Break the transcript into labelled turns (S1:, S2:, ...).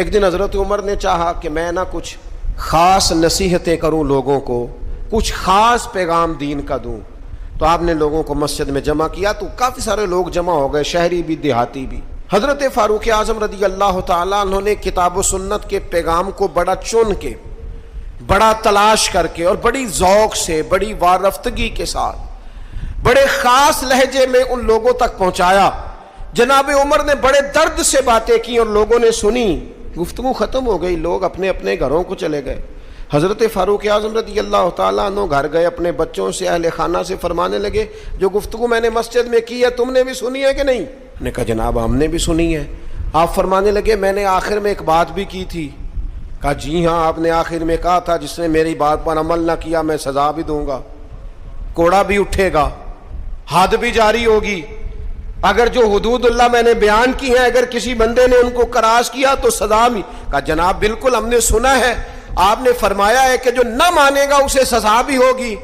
S1: ایک دن حضرت عمر نے چاہا کہ میں نہ کچھ خاص نصیحتیں کروں لوگوں کو، کچھ خاص پیغام دین کا دوں. تو آپ نے لوگوں کو مسجد میں جمع کیا تو کافی سارے لوگ جمع ہو گئے، شہری بھی دیہاتی بھی. حضرت فاروق اعظم رضی اللہ تعالیٰ عنہ نے کتاب و سنت کے پیغام کو بڑا چن کے، بڑا تلاش کر کے اور بڑی ذوق سے، بڑی وارفتگی کے ساتھ، بڑے خاص لہجے میں ان لوگوں تک پہنچایا. جناب عمر نے بڑے درد سے باتیں کی اور لوگوں نے سنی. گفتگو ختم ہو گئی، لوگ اپنے اپنے گھروں کو چلے گئے. حضرت فاروق اعظم رضی اللہ تعالیٰ عنہ گھر گئے، اپنے بچوں سے، اہل خانہ سے فرمانے لگے جو گفتگو میں نے مسجد میں کی ہے تم نے بھی سنی ہے کہ نہیں؟ نے کہا جناب ہم نے بھی سنی ہے. آپ فرمانے لگے میں نے آخر میں ایک بات بھی کی تھی. کہا جی ہاں آپ نے آخر میں کہا تھا جس نے میری بات پر عمل نہ کیا میں سزا بھی دوں گا، کوڑا بھی اٹھے گا، حد بھی جاری ہوگی. اگر جو حدود اللہ میں نے بیان کی ہیں اگر کسی بندے نے ان کو کراس کیا تو سزا بھی. کہا جناب بالکل ہم نے سنا ہے، آپ نے فرمایا ہے کہ جو نہ مانے گا اسے سزا بھی ہوگی.